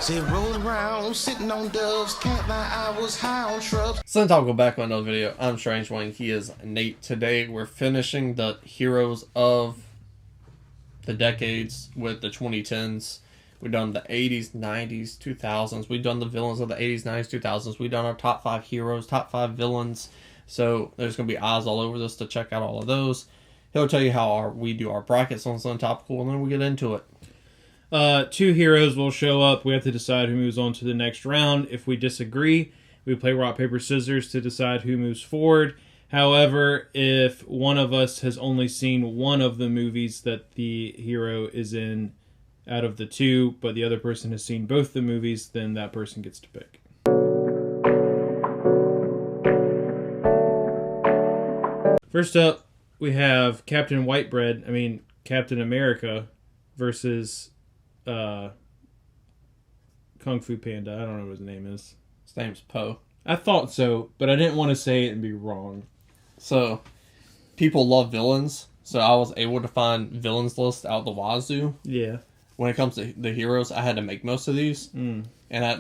Say rolling around, sitting on doves, can't lie, I was high on shrubs. Since I'll go back on another video, I'm Strange Wang, he is Nate. Today we're finishing the heroes of the decades with the 2010s. We've done the 80s, 90s, 2000s. We've done the villains of the 80s, 90s, 2000s. We've done our top 5 heroes, top 5 villains. So there's going to be eyes all over this to check out all of those. He'll tell you how we do our brackets on something topical, and then we get into it. 2 heroes will show up. We have to decide who moves on to the next round. If we disagree, we play rock, paper, scissors to decide who moves forward. However, if one of us has only seen one of the movies that the hero is in out of the 2, but the other person has seen both the movies, then that person gets to pick. First up, we have Captain America versus Kung Fu Panda. I don't know what his name is. His name's Poe. I thought so, but I didn't want to say it and be wrong. So, people love villains, so I was able to find villains list out the wazoo. Yeah. When it comes to the heroes, I had to make most of these. And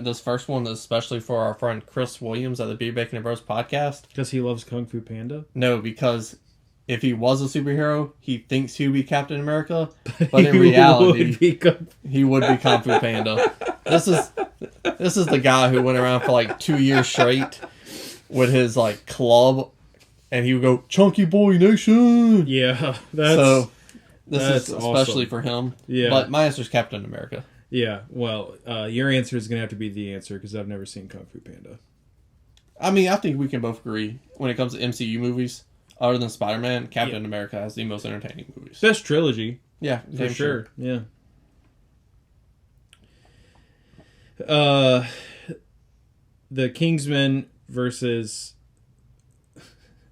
this first one is especially for our friend Chris Williams at the Beer Bacon and Bros podcast. Because he loves Kung Fu Panda? No, because if he was a superhero, he thinks he would be Captain America, but in reality, he would be Kung Fu Panda. This is the guy who went around for like 2 years straight with his like club, and he would go Chunky Boy Nation. Yeah, this is especially awesome. for him. Yeah, but my answer is Captain America. Yeah, well, your answer is gonna have to be the answer because I've never seen Kung Fu Panda. I mean, I think we can both agree when it comes to MCU movies. Other than Spider-Man, Captain America has the most entertaining movies. Best trilogy. Yeah, for sure. Yeah. The Kingsman versus...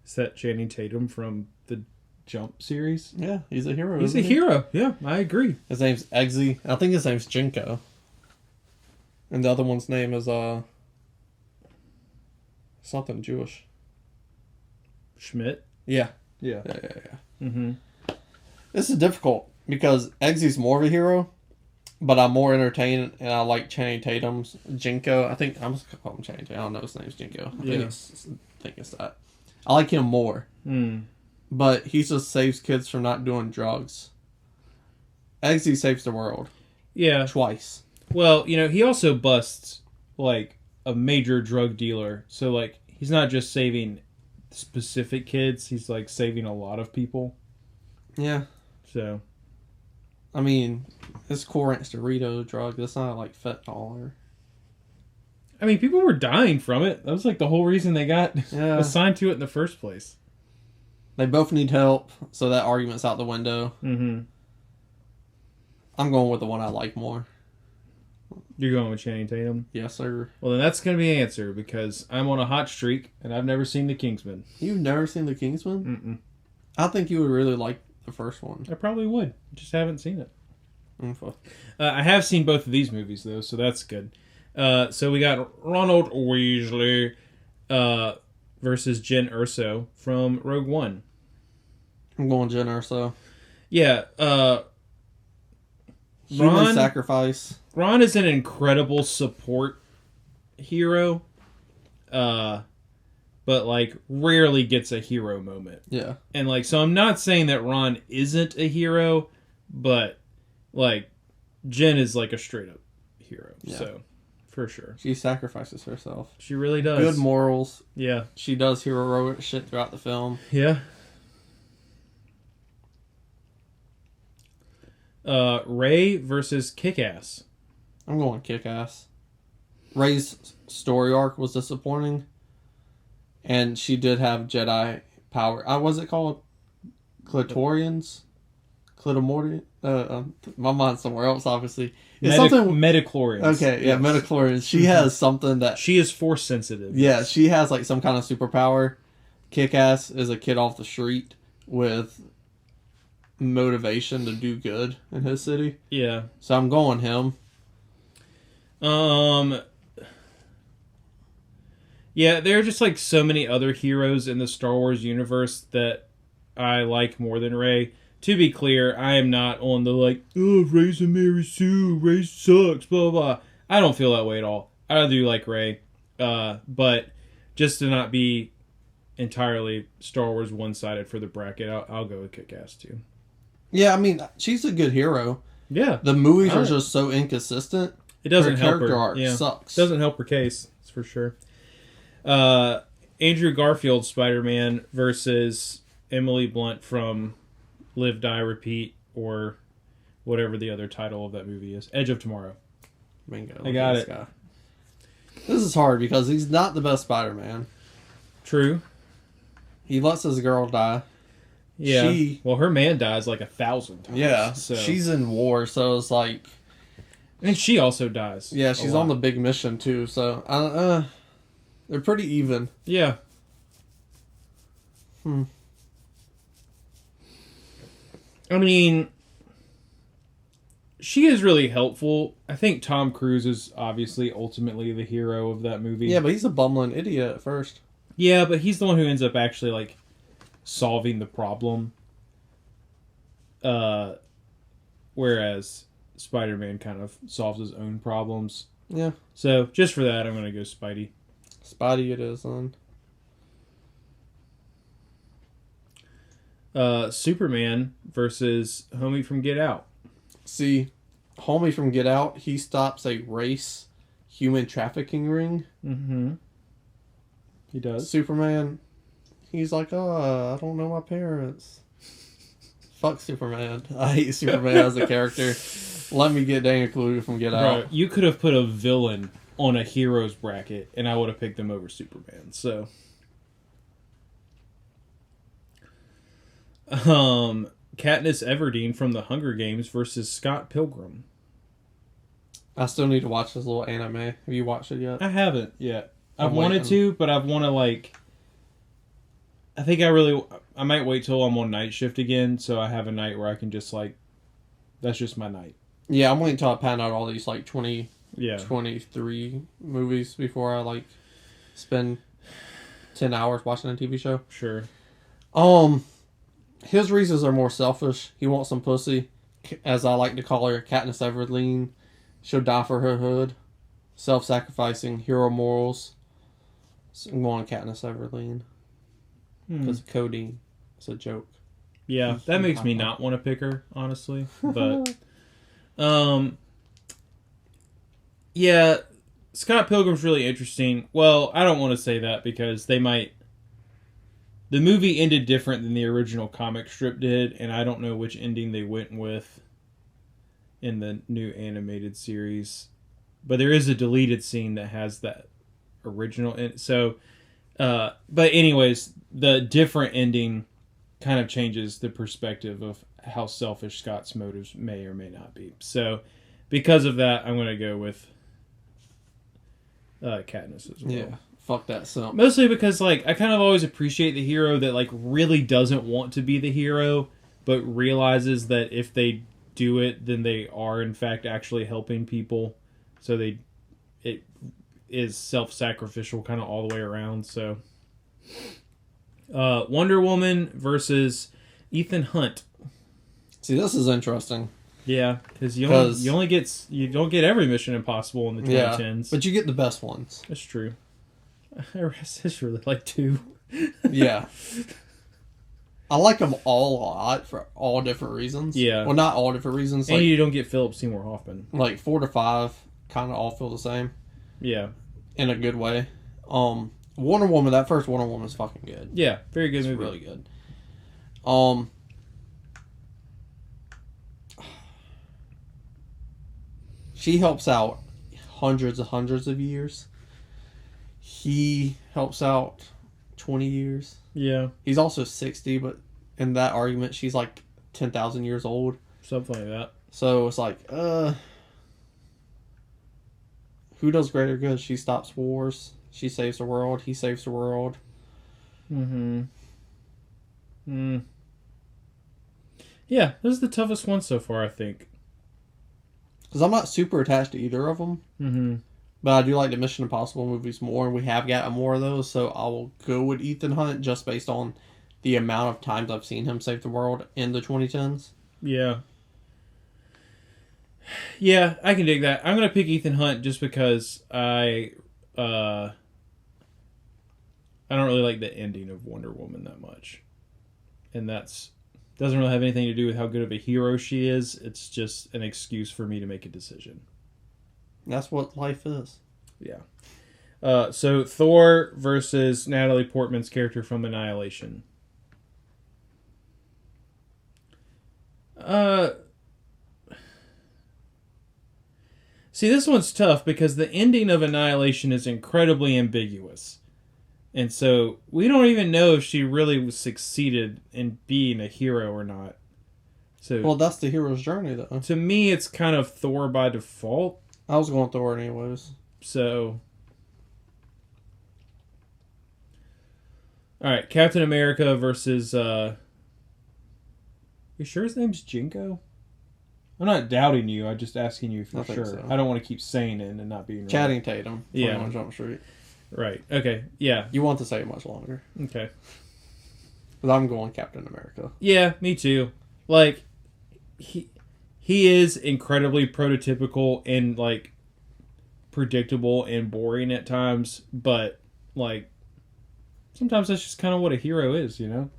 Is that Channing Tatum from the Jump series? Yeah, he's a hero. He's a hero. Yeah, I agree. His name's Eggsy. I think his name's Jinko. And the other one's name is something Jewish. Schmidt? Yeah. Yeah. Mm-hmm. This is difficult because Eggsy's more of a hero, but I'm more entertained and I like Channing Tatum's Jinko. I think I'm just gonna call him Channing Tatum. I don't know his name's Jinko. I think it's that. I like him more. But he just saves kids from not doing drugs. Eggsy saves the world. Yeah. Twice. Well, he also busts like a major drug dealer. So like he's not just saving specific kids, he's like saving a lot of people. Yeah. So I mean, it's Cool Ranch Dorito drug. That's not like fentanyl or... I mean, people were dying from it. That was like the whole reason they got assigned to it in the first place. They both need help, so that argument's out the window. I'm going with the one I like more. You're going with Channing Tatum? Yes, sir. Well, then that's going to be an answer, because I'm on a hot streak, and I've never seen The Kingsman. You've never seen The Kingsman? Mm-mm. I think you would really like the first one. I probably would. Just haven't seen it. Mm-hmm. I have seen both of these movies, though, so that's good. So we got Ronald Weasley versus Jen Erso from Rogue One. I'm going Jen Erso. Yeah. Human sacrifice. Ron is an incredible support hero, but like rarely gets a hero moment. Yeah. And like, so I'm not saying that Ron isn't a hero, but like Jen is like a straight up hero. Yeah. So for sure. She sacrifices herself. She really does. Good morals. Yeah. She does heroic shit throughout the film. Yeah. Ray versus Kick-Ass. I'm going Kick-Ass. Ray's story arc was disappointing, and she did have Jedi power. What's it called? Clitorians? Clitomordian? My mind's somewhere else, obviously. It's Metachlorians. Okay, yeah, Metachlorians. She has something that... She is force sensitive. Yeah, she has like some kind of superpower. Kick-Ass is a kid off the street with motivation to do good in his city. Yeah. So I'm going him. Yeah, there are just like so many other heroes in the Star Wars universe that I like more than Rey. To be clear, I am not on the like, oh, Rey's a Mary Sue, Rey sucks, blah, blah. I don't feel that way at all. I do like Rey, but just to not be entirely Star Wars one-sided for the bracket, I'll go with Kick-Ass too. Yeah, I mean, she's a good hero. Yeah. The movies are just so inconsistent. It doesn't help character her. arc sucks. Doesn't help her case, that's for sure. Andrew Garfield Spider-Man versus Emily Blunt from Live, Die, Repeat, or whatever the other title of that movie is. Edge of Tomorrow. Bingo. I got it. Guy. This is hard because he's not the best Spider-Man. True. He lets his girl die. Yeah. Well, her man dies like 1,000 times. Yeah. So. She's in war, so it's like... And she also dies. Yeah, she's on the big mission, too, so... they're pretty even. Yeah. I mean... She is really helpful. I think Tom Cruise is obviously ultimately the hero of that movie. Yeah, but he's a bumbling idiot at first. Yeah, but he's the one who ends up actually, like, solving the problem. Whereas Spider-Man kind of solves his own problems. Yeah. So, just for that, I'm going to go Spidey. Spidey it is, then. Superman versus Homie from Get Out. See, homie from Get Out, he stops a race human trafficking ring. Mm-hmm. He does. Superman, he's like, I don't know my parents. Fuck Superman. I hate Superman as a character. Let me get Daniel Kaluuya from Get Out. Bro, you could have put a villain on a heroes bracket, and I would have picked them over Superman. So, Katniss Everdeen from the Hunger Games versus Scott Pilgrim. I still need to watch this little anime. Have you watched it yet? I haven't yet. I've I'm wanted waiting. to, but I've want to I think I might wait till I'm on night shift again, so I have a night where I can just that's just my night. Yeah, I'm waiting until I pan out all these 23 movies before I spend 10 hours watching a TV show. Sure. His reasons are more selfish. He wants some pussy, as I like to call her, Katniss Everdeen. She'll die for her hood. Self-sacrificing, hero morals. So I'm going Katniss Everdeen. Because Cody is a joke. Yeah, that makes me not want to pick her, honestly. But, yeah, Scott Pilgrim's really interesting. Well, I don't want to say that because they might... The movie ended different than the original comic strip did, and I don't know which ending they went with in the new animated series. But there is a deleted scene that has that original... So, but anyways, the different ending kind of changes the perspective of how selfish Scott's motives may or may not be. So, because of that, I'm going to go with Katniss as well. Yeah. Fuck that simp. Mostly because, I kind of always appreciate the hero that, really doesn't want to be the hero, but realizes that if they do it, then they are, in fact, actually helping people. So it is self-sacrificial kind of all the way around, so... Wonder Woman versus Ethan Hunt. See, this is interesting. Yeah, because you don't get every Mission Impossible in the 2010s. Yeah, but you get the best ones. That's true. I just really like 2. Yeah. I like them all a lot for all different reasons. Yeah. Well, not all different reasons. And you don't get Philip Seymour Hoffman. 4 to 5 kind of all feel the same. Yeah. In a good way. Wonder Woman, that first Wonder Woman is fucking good. Yeah, very good it's movie. Really good. She helps out hundreds of years. He helps out 20 years. Yeah. He's also 60, but in that argument, she's 10,000 years old. Something like that. So it's who does greater good? She stops wars. She saves the world. He saves the world. Mm-hmm. Yeah, this is the toughest one so far, I think. Because I'm not super attached to either of them. Mm-hmm. But I do like the Mission Impossible movies more, and we have gotten more of those, so I will go with Ethan Hunt just based on the amount of times I've seen him save the world in the 2010s. Yeah. Yeah, I can dig that. I'm gonna pick Ethan Hunt just because I don't really like the ending of Wonder Woman that much, and that's doesn't really have anything to do with how good of a hero she is. It's just an excuse for me to make a decision. That's what life is. Yeah. So Thor versus Natalie Portman's character from Annihilation. See, this one's tough because the ending of Annihilation is incredibly ambiguous. And so we don't even know if she really succeeded in being a hero or not. So Well, that's the hero's journey, though. to me, it's kind of Thor by default. I was going Thor anyways. So, all right, Captain America versus. You sure his name's Jinko? I'm not doubting you. I'm just asking you if you're sure. So. I don't want to keep saying it and not being right. Channing Tatum. Yeah. On Jump Street. Right. Okay. Yeah. You want to say it much longer. Okay. But I'm going Captain America. Yeah, me too. Like, he is incredibly prototypical and, like, predictable and boring at times, but, like, sometimes that's just kind of what a hero is, you know?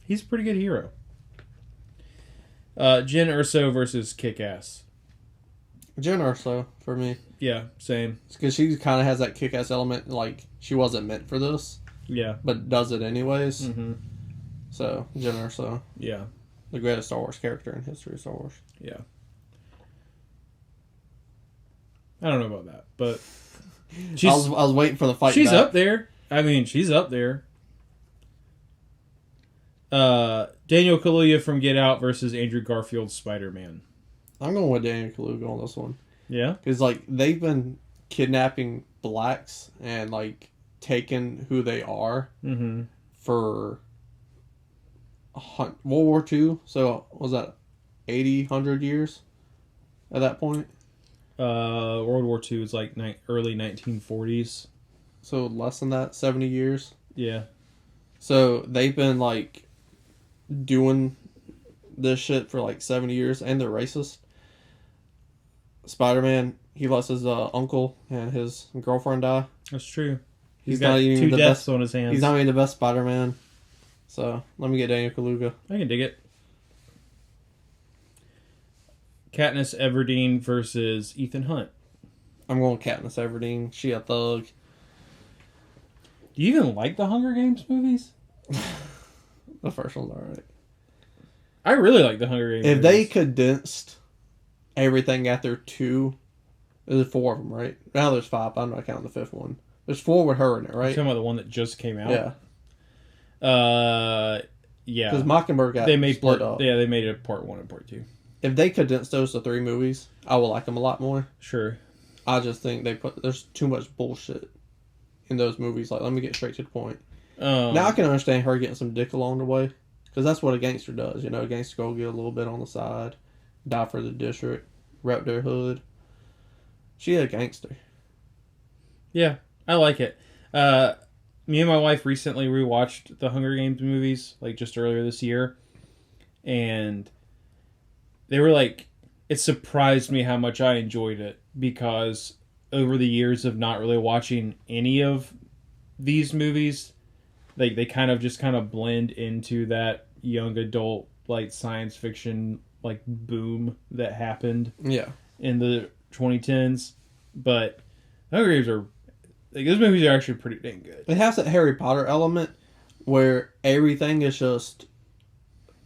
He's a pretty good hero. Jyn Erso versus Kick-Ass. Jyn Erso, for me. Yeah, same. Because she kind of has that kick-ass element, like, she wasn't meant for this. Yeah. But does it anyways. Mm-hmm. So, Jyn Erso. Yeah. The greatest Star Wars character in history of Star Wars. Yeah. I don't know about that, but I was waiting for the fight. She's back. up there. I mean, she's up there. Daniel Kaluuya from Get Out versus Andrew Garfield's Spider-Man. I'm going with Daniel Kaluuya on this one. Yeah? Because, like, they've been kidnapping blacks and, like, taking who they are for World War II. So, was that 80, 100 years at that point? World War II is like early 1940s. So, less than that, 70 years. Yeah. So, they've been, like, doing this shit for, like, 70 years, and they're racist. Spider-Man, he lets his uncle and his girlfriend die. That's true. He's got not even two the deaths best, on his hands. He's not even the best Spider-Man. So, let me get Daniel Kaluuya. I can dig it. Katniss Everdeen versus Ethan Hunt. I'm going Katniss Everdeen. She a thug. Do you even like the Hunger Games movies? The first one's alright. I really like the Hunger Games If movies. they condensed everything after 2, there's 4 of them, right? Now there's 5. I'm not counting the 5th one. There's 4 with her in it, You're right? talking about the one that just came out? Yeah. Yeah. Because Mockingbird got they made split part, up. Yeah, they made it part 1 and part 2. If they condensed those to 3 movies, I would like them a lot more. Sure. I just think there's too much bullshit in those movies. Like, let me get straight to the point. Now I can understand her getting some dick along the way, because that's what a gangster does. You know, a gangster go get a little bit on the side, die for the district, rep their hood. She a gangster. Yeah, I like it. Me and my wife recently rewatched the Hunger Games movies, like just earlier this year, and they were like, it surprised me how much I enjoyed it, because over the years of not really watching any of these movies, they kind of blend into that young adult, like, science fiction, like, boom that happened Yeah. in the 2010s. But Hunger Games are, like, those movies are actually pretty dang good. It has that Harry Potter element where everything is just,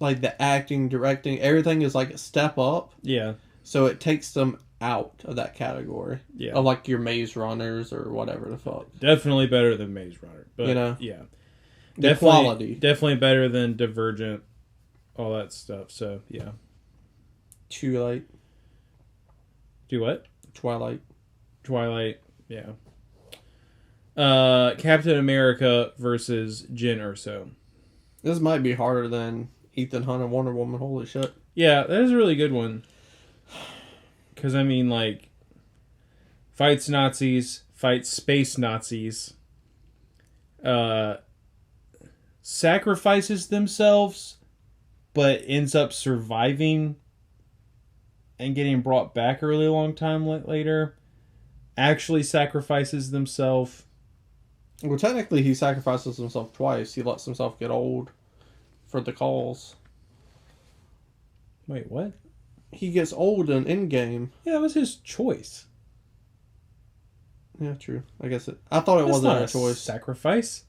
like, the acting, directing, everything is like a step up. Yeah. So it takes them out of that category. Yeah. Of, like, your Maze Runners or whatever the fuck. Definitely better than Maze Runner. But, You know? yeah. The quality. Definitely better than Divergent, all that stuff. So, yeah. Twilight. Do what? Twilight. Twilight, yeah. Captain America versus Jyn Erso. This might be harder than Ethan Hunt and Wonder Woman. Holy shit. Yeah, that is a really good one. Because, I mean, like, fights Nazis, fights space Nazis, sacrifices themselves, but ends up surviving and getting brought back a really long time later actually sacrifices themselves. Well, technically, he sacrifices himself twice. He lets himself get old for the cause. Wait, what? He gets old in Endgame. Yeah, that was his choice. Yeah, true. I guess I thought it That's wasn't not a choice. Sacrifice.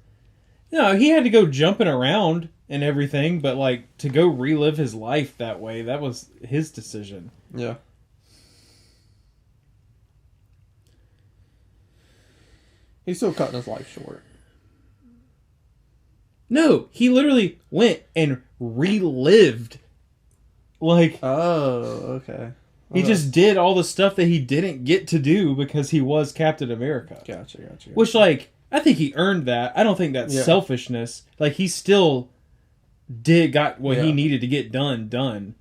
No, he had to go jumping around and everything, but like to go relive his life that way, that was his decision. Yeah. He's still cutting his life short. No, he literally went and relived. Like, Oh, okay. he just did all the stuff that he didn't get to do because he was Captain America. Gotcha. Which, like, I think he earned that. I don't think that's selfishness. Like, he still got what he needed to get done.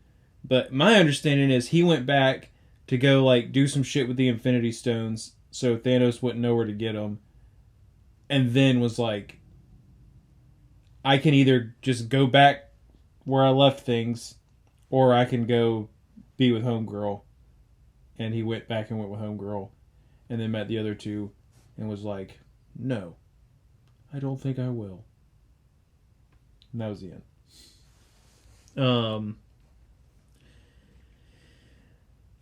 But my understanding is he went back to go, like, do some shit with the Infinity Stones so Thanos wouldn't know where to get them. And then was like, I can either just go back where I left things, or I can go be with Homegirl. And he went back and went with Homegirl. And then met the other two and was like, no, I don't think I will. And that was the end.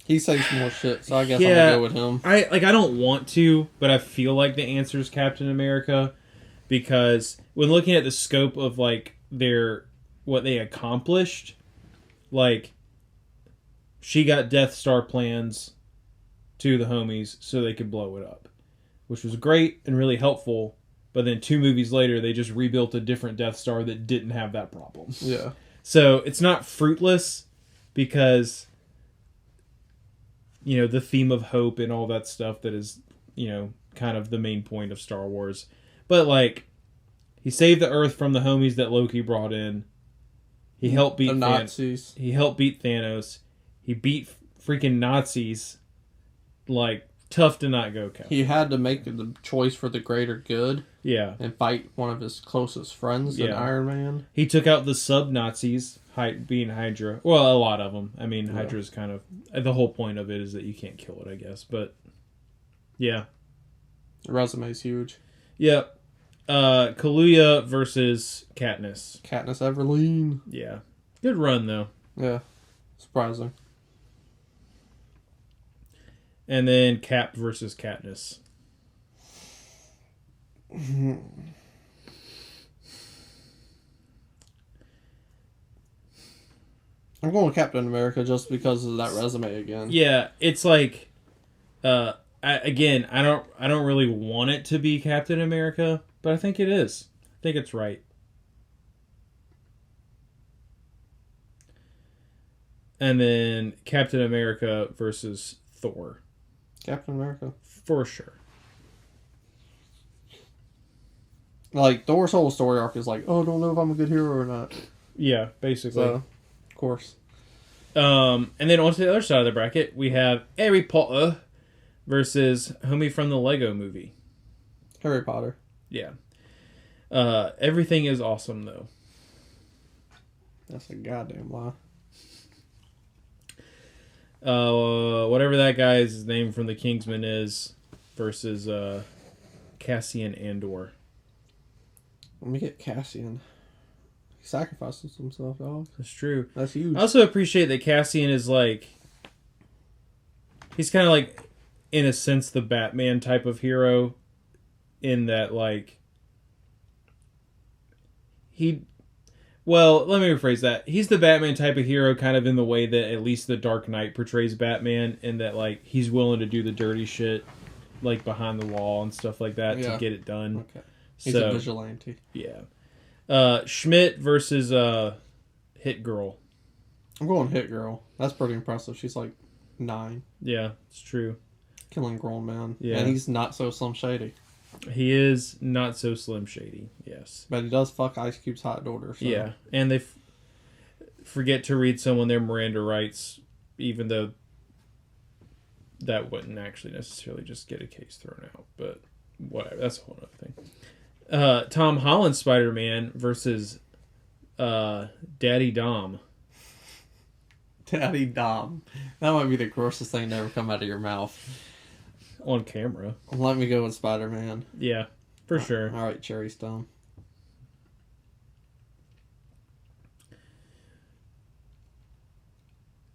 He says some more shit, so I guess I'm gonna go with him. I don't want to, but I feel like the answer is Captain America, because when looking at the scope of like what they accomplished, like she got Death Star plans to the homies so they could blow it up, which was great and really helpful. But then 2 movies later, they just rebuilt a different Death Star that didn't have that problem. Yeah. So it's not fruitless because, you know, the theme of hope and all that stuff that is, you know, kind of the main point of Star Wars. But, like, he saved the Earth from the homies that Loki brought in. He helped beat Nazis. He helped beat Thanos. He beat freaking Nazis. Like, tough to not go, Captain. He had to make the choice for the greater good. Yeah. And fight one of his closest friends in Iron Man. He took out the sub-Nazis, being Hydra. Well, a lot of them. I mean, Hydra's kind of... The whole point of it is that you can't kill it, I guess. But, yeah. The resume's huge. Yep. Kaluuya versus Katniss. Katniss Everdeen. Yeah. Good run, though. Yeah. Surprising. And then Cap versus Katniss. I'm going with Captain America just because of that resume again. Yeah, it's like, I don't really want it to be Captain America, but I think it is. I think it's right. And then Captain America versus Thor. Captain America. For sure. Like, Thor's whole story arc is like, oh, I don't know if I'm a good hero or not. Yeah, basically. So, of course. And then on to the other side of the bracket, we have Harry Potter versus Homie from the Lego Movie. Harry Potter. Yeah. Everything is awesome, though. That's a goddamn lie. Whatever that guy's name from the Kingsman is versus Cassian Andor. Let me get Cassian. He sacrifices himself, dog. That's true. That's huge. I also appreciate that Cassian is like... He's kind of like, in a sense, the Batman type of hero. In that, like... Well, let me rephrase that. He's the Batman type of hero kind of in the way that at least the Dark Knight portrays Batman. In that, like, he's willing to do the dirty shit, like, behind the wall and stuff like that to get it done. Okay. He's a vigilante. Yeah. Schmidt versus Hit Girl. I'm going Hit Girl. That's pretty impressive. She's like 9. Yeah, it's true. Killing grown men. Yeah. And he's not so Slim Shady. He is not so Slim Shady, yes. But he does fuck Ice Cube's hot daughter. So. Yeah, and they forget to read someone their Miranda rights, even though that wouldn't actually necessarily just get a case thrown out. But whatever, that's a whole other thing. Tom Holland Spider-Man versus Daddy Dom. Daddy Dom. That might be the grossest thing to ever come out of your mouth. On camera. Let me go with Spider-Man. Yeah, for sure. All right, Cherry Stone.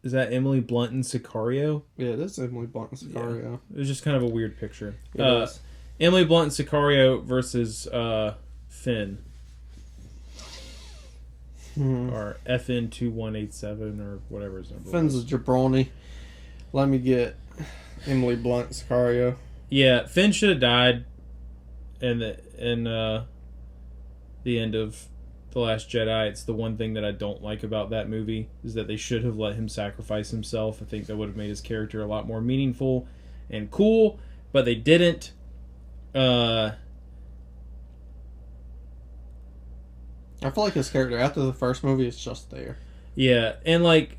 Is that Emily Blunt and Sicario? Yeah, that's Emily Blunt and Sicario. Yeah. It was just kind of a weird picture. It is. Emily Blunt and Sicario versus Finn. Or FN2187 or whatever his number Finn's was. a jabroni. Let me get Emily Blunt and Sicario. Yeah, Finn should have died in the end of The Last Jedi. It's the one thing that I don't like about that movie, is that they should have let him sacrifice himself. I think that would have made his character a lot more meaningful and cool, but they didn't. I feel like his character after the first movie is just there. Yeah, and like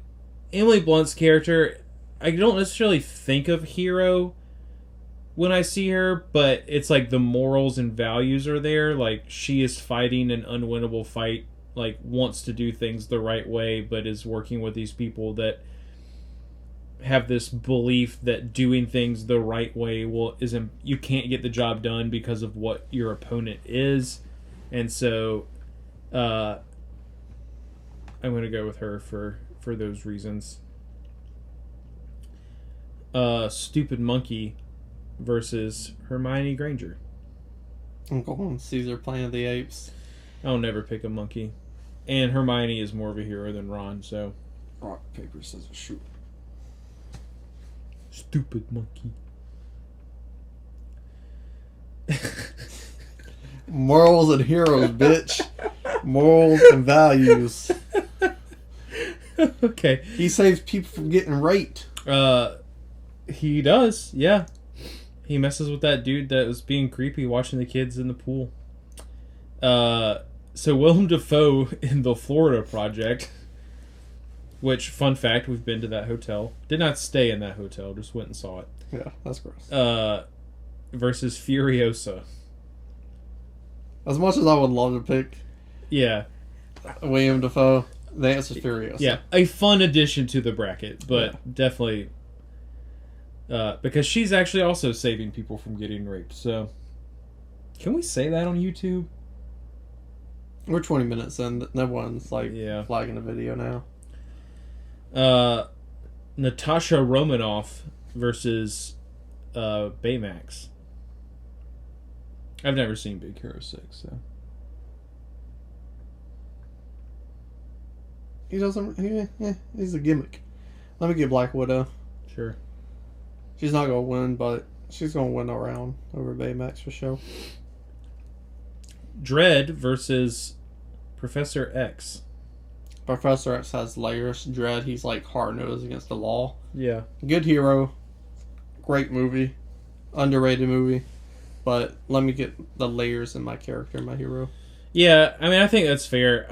Emily Blunt's character, I don't necessarily think of hero when I see her, but it's like the morals and values are there. Like, she is fighting an unwinnable fight, like wants to do things the right way, but is working with these people that have this belief that doing things the right way you can't get the job done because of what your opponent is. And so I'm going to go with her for those reasons. Stupid Monkey versus Hermione Granger. I'm going Caesar Planet of the Apes. I'll never pick a monkey. And Hermione is more of a hero than Ron, so... Rock, paper, scissors, shoot. Stupid monkey. Morals and heroes, bitch. Morals and values. Okay. He saves people from getting raped. He does, yeah. He messes with that dude that was being creepy watching the kids in the pool. So Willem Dafoe in the Florida Project, which, fun fact, we've been to that hotel. Did not stay in that hotel, just went and saw it. Yeah, that's gross. Versus Furiosa. As much as I would love to pick Yeah. William Dafoe, the answer's Furiosa. Yeah, a fun addition to the bracket, but definitely... because she's actually also saving people from getting raped, so... Can we say that on YouTube? We're 20 minutes in. No one's, flagging the video now. Natasha Romanoff versus Baymax. I've never seen Big Hero 6, so... He doesn't... he's a gimmick. Let me get Black Widow. Sure. She's not going to win, but she's going to win a round over Baymax for sure. Dredd versus Professor X. Professor X has layers. Dredd, he's like hard-nosed against the law. Yeah. Good hero. Great movie. Underrated movie. But let me get the layers in my character, my hero. Yeah, I mean, I think that's fair.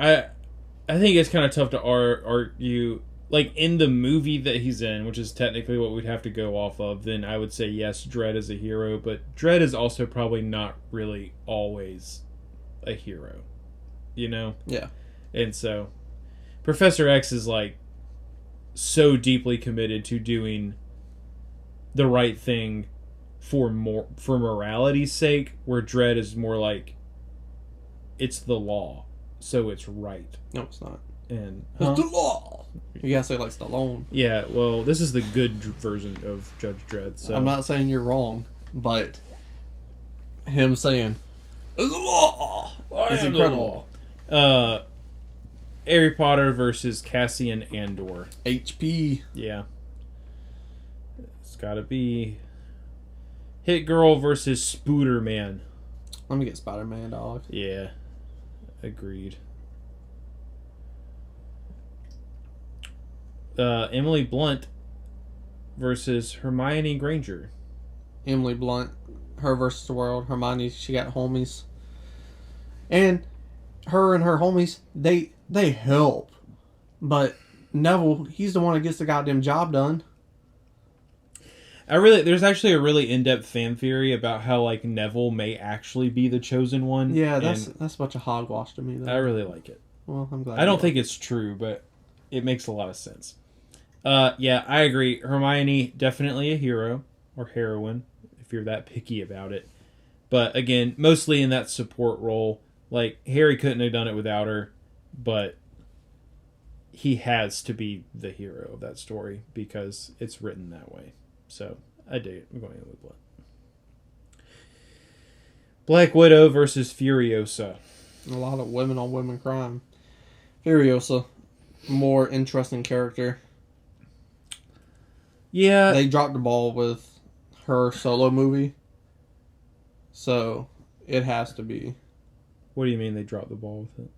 I think it's kind of tough to argue... Like, in the movie that he's in, which is technically what we'd have to go off of, then I would say, yes, Dredd is a hero, but Dredd is also probably not really always a hero. You know? Yeah. And so, Professor X is, like, so deeply committed to doing the right thing for morality's sake, where Dredd is more like, it's the law, so it's right. No, it's not. And it's the law! You gotta say like Stallone. Yeah, well, this is the good version of Judge Dredd. So I'm not saying you're wrong, but him saying "It's the law" is incredible. Harry Potter versus Cassian Andor. HP. Yeah, it's gotta be Hit Girl versus Spooderman. Let me get Spider-Man, dog. Yeah, agreed. Emily Blunt versus Hermione Granger. Emily Blunt, her versus the world. Hermione, she got homies, and her homies, they help, but Neville, he's the one that gets the goddamn job done. There's actually a really in-depth fan theory about how like Neville may actually be the chosen one. Yeah, that's a bunch of hogwash to me, though. I really like it. Well, I'm glad. I don't think it's true, but it makes a lot of sense. Yeah, I agree. Hermione, definitely a hero. Or heroine, if you're that picky about it. But again, mostly in that support role. Like, Harry couldn't have done it without her, but he has to be the hero of that story because it's written that way. So, I dig it. I'm going with Blood. Black Widow versus Furiosa. A lot of women on women crime. Furiosa, more interesting character. Yeah. They dropped the ball with her solo movie, so it has to be. What do you mean they dropped the ball with it?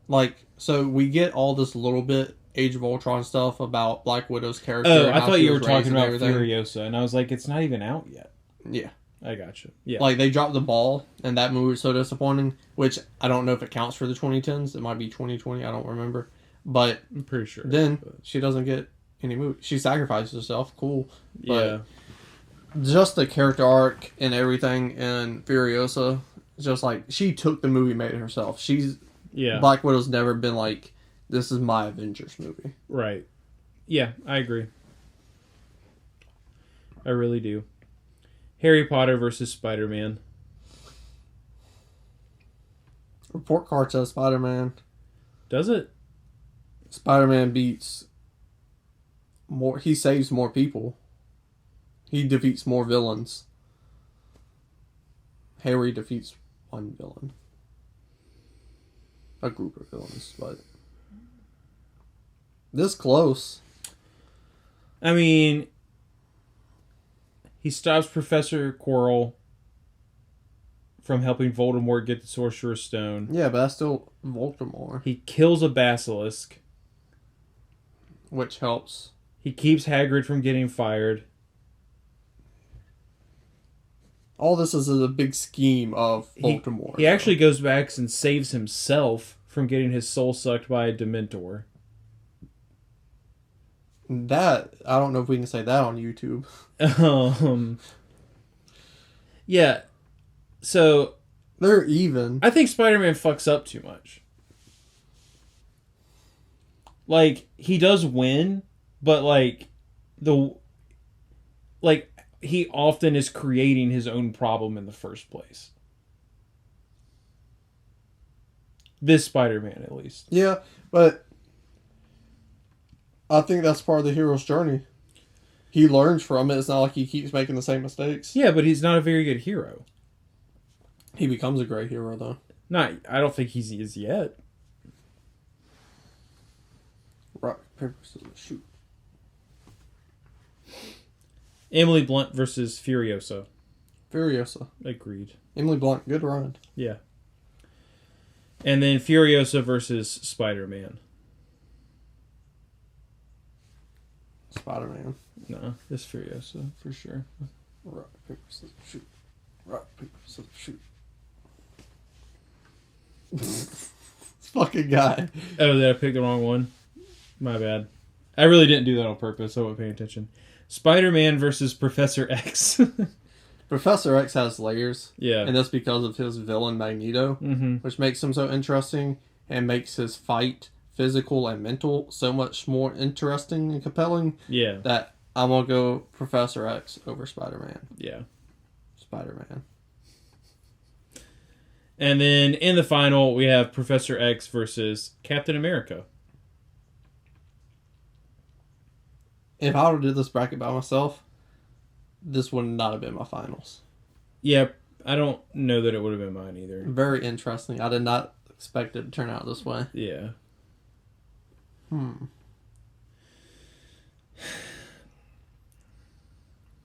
Like, so we get all this little bit Age of Ultron stuff about Black Widow's character. Oh, and I how thought she you were was raised talking and about everything. Furiosa, and I was like, it's not even out yet. Yeah. I gotcha. Yeah. Like, they dropped the ball, and that movie was so disappointing, which I don't know if it counts for the 2010s. It might be 2020. I don't remember. But I'm pretty sure. then she doesn't get any movie. She sacrifices herself. Cool. Yeah. But just the character arc and everything in Furiosa, just like, she took the movie, made it herself. Yeah. Black Widow's never been like, this is my Avengers movie. Right. Yeah, I agree. I really do. Harry Potter versus Spider-Man. Report card says Spider-Man. Does it? Spider-Man beats more. He saves more people. He defeats more villains. Harry defeats one villain. A group of villains, but this close. I mean, he stops Professor Quirrell from helping Voldemort get the Sorcerer's Stone. Yeah, but that's still Voldemort, He kills a basilisk. which helps. He keeps Hagrid from getting fired. All this is a big scheme of Voldemort. He actually goes back and saves himself from getting his soul sucked by a Dementor. That, I don't know if we can say that on YouTube. Yeah. So They're even. I think Spider-Man fucks up too much. Like, he does win, but he often is creating his own problem in the first place. This Spider-Man, at least. Yeah, but I think that's part of the hero's journey. He learns from it. It's not like he keeps making the same mistakes. Yeah, but he's not a very good hero. He becomes a great hero, though. I don't think he is yet. Rock, paper, scissors, shoot. Emily Blunt versus Furiosa. Furiosa. Agreed. Emily Blunt, good run. Yeah. And then Furiosa versus Spider-Man. Spider-Man. No, it's Furiosa for sure. Rock, paper, scissors, shoot. Rock, paper, scissors, shoot. This fucking guy. Oh, did I pick the wrong one? My bad. I really didn't do that on purpose. I wasn't paying attention. Spider-Man versus Professor X. Professor X has layers. Yeah. And that's because of his villain Magneto, which makes him so interesting and makes his fight, physical and mental, so much more interesting and compelling. Yeah. That I'm going to go Professor X over Spider-Man. Yeah. Spider-Man. And then in the final, we have Professor X versus Captain America. If I would have did this bracket by myself, this would not have been my finals. Yeah, I don't know that it would have been mine either. Very interesting. I did not expect it to turn out this way. Yeah.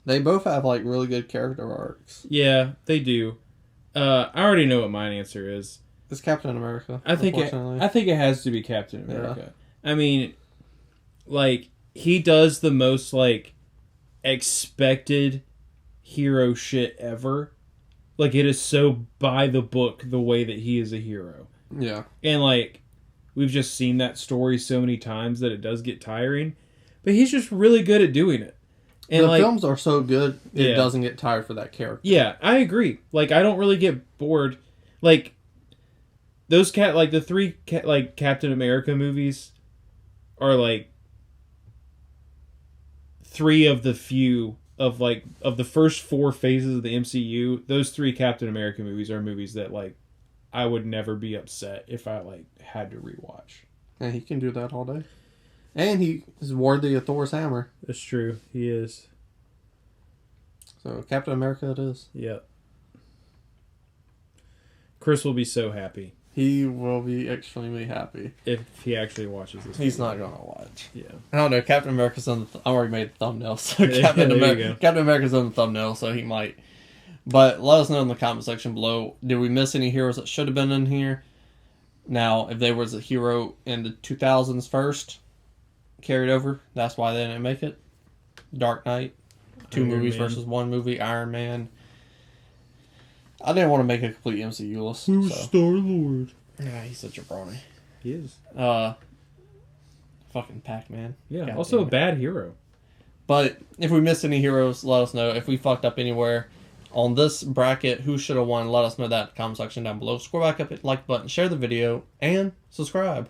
They both have like really good character arcs. Yeah, they do. I already know what my answer is. It's Captain America. I think it has to be Captain America. Yeah. I mean, like, he does the most like expected hero shit ever. Like, it is so by the book the way that he is a hero. Yeah. And like, we've just seen that story so many times that it does get tiring. But he's just really good at doing it. And the films are so good, it Yeah. doesn't get tired for that character. Yeah, I agree. Like, I don't really get bored. Like, those the three Captain America movies are like three of the few of the first four phases of the MCU. Those three Captain America movies are movies that like I would never be upset if I like had to rewatch. And he can do that all day. And he is worthy of Thor's hammer. That's true. He is. So Captain America it is. Yep. Chris will be so happy. He will be extremely happy. If he actually watches this. He's not going to watch. Yeah. I don't know. Captain America's on the... I already made the thumbnail. So Yeah, Captain there America's on the thumbnail, so he might. But let us know in the comment section below. Did we miss any heroes that should have been in here? Now, if there was a hero in the 2000s first, carried over, that's why they didn't make it. Dark Knight. Two movies versus one movie. Iron Man. I didn't want to make a complete MCU list. Who's Star-Lord? Yeah, he's such a brony. He is. Fucking Pac-Man. Yeah, God also a damn it. bad hero. But if we missed any heroes, let us know. If we fucked up anywhere on this bracket, who should have won, let us know that in the comment section down below. Scroll back up, hit the like button, share the video, and subscribe.